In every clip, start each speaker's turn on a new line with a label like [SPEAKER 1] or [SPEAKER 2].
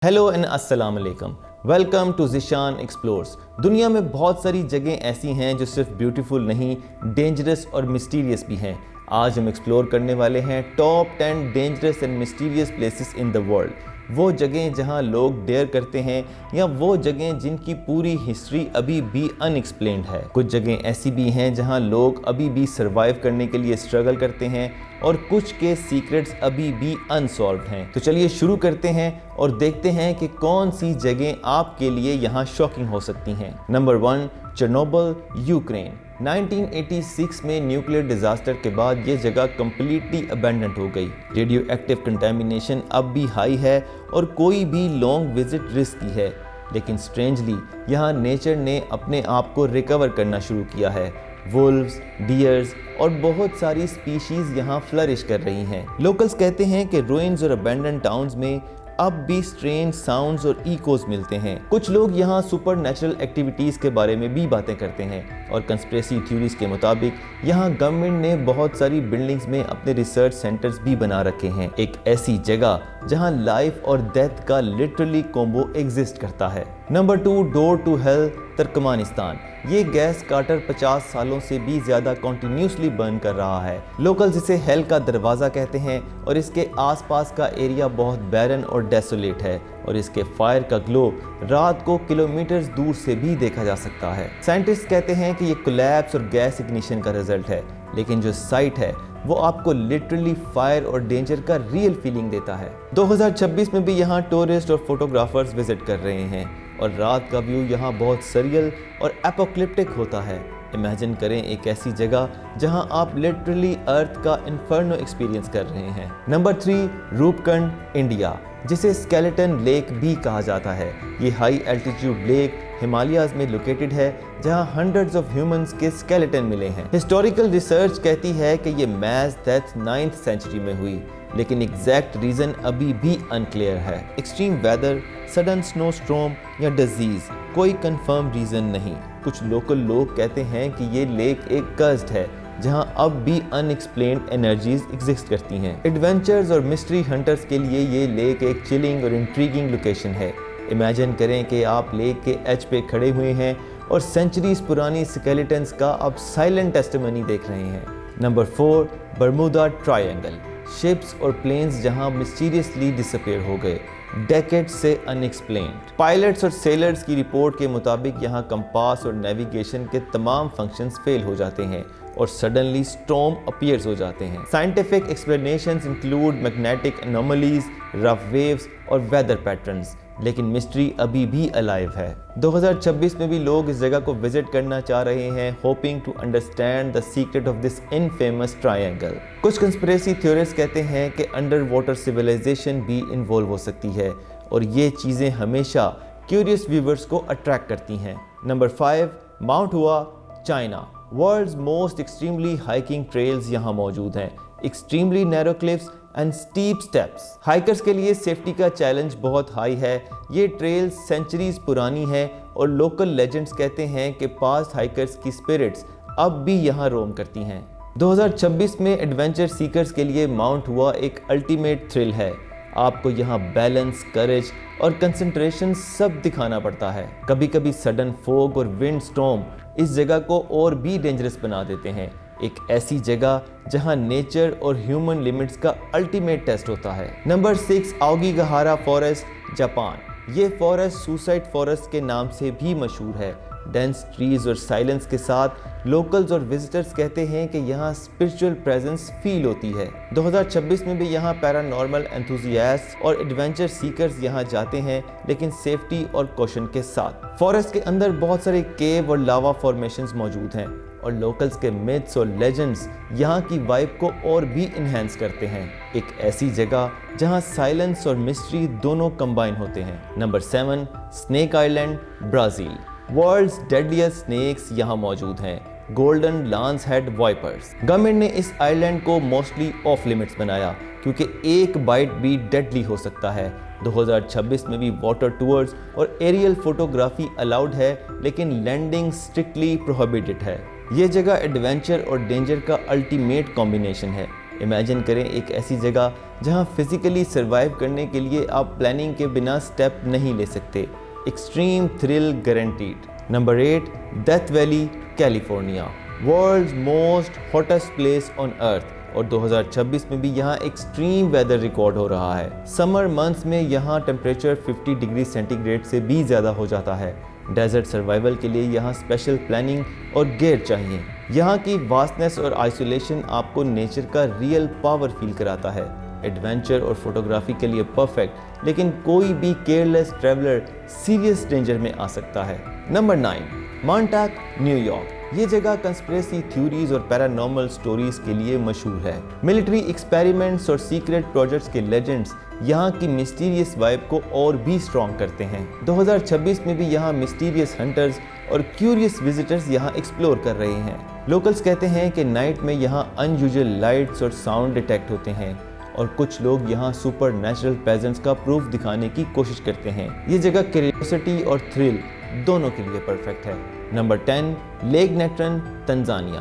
[SPEAKER 1] Hello and अस्सलाम वालेकुम। Welcome to Zeeshan explores. दुनिया में बहुत सारी जगह ऐसी हैं जो सिर्फ ब्यूटीफुल नहीं, डेंजरस और मिस्टीरियस भी हैं। आज हम एक्सप्लोर करने वाले हैं top 10 dangerous and mysterious places in the world. वो जगह जहां लोग डेयर करते हैं या वो जगह जिनकी पूरी हिस्ट्री अभी भी अनएक्सप्लेन्ड है। कुछ जगह ऐसी भी हैं जहां लोग अभी भी सर्वाइव करने के लिए स्ट्रगल करते हैं और कुछ के सीक्रेट्स अभी भी अनसॉल्व्ड हैं। तो चलिए शुरू करते हैं और देखते हैं कि कौन सी जगह आपके लिए यहाँ शॉकिंग हो सकती हैं। Number 1, Chernobyl, Ukraine. 1986 में न्यूक्लियर डिजास्टर के बाद ये जगह कंप्लीटली अबैंडन हो गई। रेडियो एक्टिव कंटेमिनेशन अब भी हाई है और कोई भी लॉन्ग विजिट रिस्की है, लेकिन स्ट्रेंजली यहाँ नेचर ने अपने आप को रिकवर करना शुरू किया है। वुल्व्स, डियर्स और बहुत सारी स्पीशीज यहाँ फ्लरिश कर रही हैं। लोकल्स कहते हैं कि रुइंस और अबैंडन टाउन्स में अब भी स्ट्रेंज साउंड्स और इकोज मिलते हैं। कुछ लोग यहाँ सुपर नेचुरल एक्टिविटीज़ के बारे में भी बातें करते हैं और कंस्पिरेसी थ्योरीज के मुताबिक यहाँ गवर्नमेंट ने बहुत सारी बिल्डिंग्स में अपने रिसर्च सेंटर्स भी बना रखे हैं। एक ऐसी जगह जहाँ लाइफ और डेथ का लिटरली कॉम्बो एग्जिस्ट करता है। Number 2, door to hell, Turkmenistan. ये गैस कार्टर 50 सालों से भी ज्यादा कॉन्टिन्यूसली बर्न कर रहा है। लोकल्स इसे हेल का दरवाजा कहते हैं और इसके आसपास का एरिया बहुत बैरन और डेसोलेट है और इसके फायर का ग्लो रात को किलोमीटर्स दूर से भी देखा जा सकता है। साइंटिस्ट कहते हैं कि ये कोलैप्स और गैस इग्निशन का रिजल्ट है, लेकिन जो साइट है वो आपको लिटरली फायर और डेंजर का रियल फीलिंग देता है। 2026 में भी यहाँ टूरिस्ट और फोटोग्राफर्स विजिट कर रहे हैं और रात का व्यू यहाँ बहुत सरियल और एपोक्लिप्टिक होता है। इमेजिन करें एक ऐसी जगह जहाँ आप लिटरली अर्थ का इन्फर्नो एक्सपीरियंस कर रहे हैं। नंबर 3, रूपकुंड, इंडिया, जिसे स्केलेटन लेक भी कहा जाता है। ये हाई एल्टीट्यूड लेक हिमालयाज में लोकेटेड है जहां हंड्रेड्स ऑफ ह्यूमंस के स्केलेटन मिले हैं। हिस्टोरिकल रिसर्च कहती है कि ये मैस डेथ 9th सेंचुरी में हुई, लेकिन एग्जैक्ट रीजन अभी भी अनक्लियर है। Extreme weather, sudden snow storm या डिजीज, कोई कंफर्म रीजन नहीं। कुछ लोकल लोग कहते हैं कि ये लेक एक कर्स्ड है जहां अब भी अनएक्सप्लेन्ड एनर्जीज एग्जिस्ट करती हैं। एडवेंचर्स और मिस्ट्री हंटर्स के लिए ये लेक एक चिलिंग और इंट्रीगिंग लोकेशन है। इमेजिन करें कि आप लेक के एज पे खड़े हुए हैं और सेंचुरीज पुरानी स्केलेटन्स का आप साइलेंट टेस्टिमनी देख रहे हैं। नंबर 4, बर्मुदा ट्रायंगल, शिप्स और प्लेन्स जहां मिस्टीरियसली डिसअपीयर हो गए, डेकेड्स से अनएक्सप्लेन्ड। पायलट्स और सेलर्स की रिपोर्ट के मुताबिक यहाँ कंपास और नेविगेशन के तमाम फंक्शंस फेल हो जाते हैं और सडनली स्टॉर्म अपीयर्स हो जाते हैं। Scientific explanations include magnetic anomalies, rough waves और वेदर पैटर्न्स, लेकिन मिस्ट्री अभी भी अलाइव है। 2026 में भी लोग इस जगह को विजिट करना चाह रहे हैं, hoping to understand the secret of this infamous triangle. कुछ कंस्पिरेसी थ्योरिस्ट कहते हैं कि अंडर वाटर सिविलाइजेशन भी इन्वॉल्व हो सकती है और ये चीज़ें हमेशा क्यूरियस व्यूवर्स को अट्रैक्ट करती हैं। Number 5, Mount Hua, China. World's most extremely hiking trails यहाँ मौजूद हैं। Extremely narrow cliffs and steep steps. Hikers के लिए सेफ्टी का चैलेंज बहुत हाई है। ये ट्रेल सेंचुरीज पुरानी है और लोकल लेजेंड्स कहते हैं कि पास्ट हाइकर्स की स्पिरिट्स अब भी यहाँ रोम करती हैं। 2026 में एडवेंचर सीकर्स के लिए माउंट हुआ एक अल्टीमेट थ्रिल है। आपको यहाँ बैलेंस, करेज और कंसंट्रेशन सब दिखाना पड़ता है। कभी कभी सडन फोग और विंड स्टॉर्म इस जगह को और भी डेंजरस बना देते हैं। एक ऐसी जगह जहां नेचर और ह्यूमन लिमिट्स का अल्टीमेट टेस्ट होता है। Number 6, Aokigahara forest, Japan. ये फॉरेस्ट सुसाइड फॉरेस्ट के नाम से भी मशहूर है। डेंस ट्रीज और साइलेंस के साथ लोकल्स और विजिटर्स कहते हैं कि यहाँ स्पिरिचुअल प्रेजेंस फील होती है। 2026 में भी यहाँ पैरानॉर्मल एंथुसियास्ट और एडवेंचर सीकर्स यहाँ जाते हैं, लेकिन सेफ्टी और कॉशन के साथ। फॉरेस्ट के अंदर बहुत सारे केव और लावा फॉर्मेशंस मौजूद हैं और लोकल्स के मिथ्स और लेजेंड्स यहाँ की वाइब को और भी इन्हेंस करते हैं। एक ऐसी जगह जहाँ साइलेंस और मिस्ट्री दोनों कंबाइन होते हैं। Number 7, Snake Island, Brazil. World's deadliest snakes यहाँ मौजूद हैं, golden lance head vipers. Government ने इस आइलैंड को मोस्टली ऑफ लिमिट्स बनाया क्योंकि एक बाइट भी डेडली हो सकता है। 2026 में भी वाटर टूर्स और एरियल फोटोग्राफी अलाउड है, लेकिन लैंडिंग स्ट्रिक्टली प्रोहिबिटेड है। ये जगह एडवेंचर और डेंजर का अल्टीमेट कॉम्बिनेशन है। इमेजिन करें एक ऐसी जगह जहां फिजिकली सर्वाइव करने के लिए आप प्लानिंग के बिना स्टेप नहीं ले सकते। Extreme thrill guaranteed. Number 8, Death Valley, California, world's most hottest place on earth, और 2026 में भी यहाँ एक्सट्रीम वेदर रिकॉर्ड हो रहा है। समर मंथ्स में यहाँ टेम्परेचर 50 डिग्री सेंटीग्रेड से भी ज़्यादा हो जाता है। डेजर्ट सर्वाइवल के लिए यहाँ स्पेशल प्लानिंग और गियर चाहिए। यहाँ की वास्टनेस और आइसोलेशन आपको नेचर का रियल पावर फील कराता है। एडवेंचर और फोटोग्राफी के लिए परफेक्ट, लेकिन कोई भी केयरलेस ट्रैवलर सीरियस डेंजर में आ सकता है। Number 9, Montauk, New York. ये जगह कंस्पिरेसी थ्योरीज और पैरानॉर्मल स्टोरीज के लिए मशहूर है। मिलिट्री एक्सपेरिमेंट्स और सीक्रेट प्रोजेक्ट्स के लेजेंड्स यहाँ की मिस्टीरियस वाइब को और भी स्ट्रॉन्ग करते हैं। 2026 में भी यहाँ मिस्टीरियस हंटर्स और क्यूरियस विजिटर्स यहाँ एक्सप्लोर कर रहे हैं। लोकल्स कहते हैं कि नाइट में यहाँ अनयूजुअल लाइट्स और साउंड डिटेक्ट होते हैं, और कुछ लोग यहाँ सुपर नेचुरल प्रेजेंस का प्रूफ दिखाने की कोशिश करते हैं। ये जगह क्यूरियोसिटी और थ्रिल दोनों के लिए परफेक्ट है। Number 10, lake Natron, Tanzania.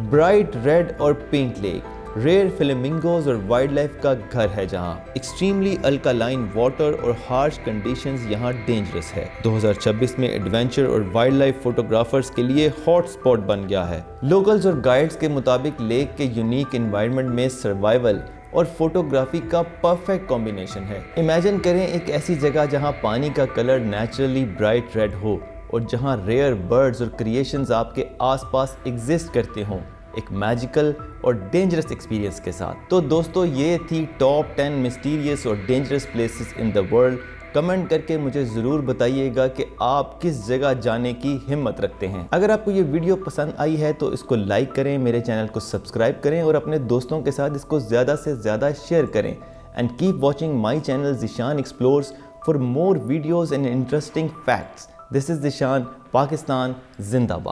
[SPEAKER 1] Bright red और पिंक लेक, रेयर फ्लेमिंगोज और वाइल्ड लाइफ का घर है, जहाँ एक्सट्रीमली अल्कालाइन वाटर और हार्श कंडीशंस यहाँ डेंजरस है। 2026 में एडवेंचर और वाइल्ड लाइफ फोटोग्राफर्स के लिए हॉट स्पॉट बन गया है। लोकल्स और गाइड्स के मुताबिक लेक के यूनिक एनवायरनमेंट में सर्वाइवल और फोटोग्राफी का परफेक्ट कॉम्बिनेशन है। इमेजिन करें एक ऐसी जगह जहां पानी का कलर नेचुरली ब्राइट रेड हो और जहां रेयर बर्ड्स और क्रिएशंस आपके आसपास एग्जिस्ट करते हों, एक मैजिकल और डेंजरस एक्सपीरियंस के साथ। तो दोस्तों, ये थी टॉप 10 मिस्टीरियस और dangerous places in the world. Comment करके मुझे ज़रूर बताइएगा कि आप किस जगह जाने की हिम्मत रखते हैं। अगर आपको ये वीडियो पसंद आई है तो इसको लाइक करें, मेरे चैनल को सब्सक्राइब करें और अपने दोस्तों के साथ इसको ज़्यादा से ज़्यादा शेयर करें। And keep watching my channel Zeeshan explores for more videos and interesting facts. This is Zeeshan, Pakistan जिंदाबाद।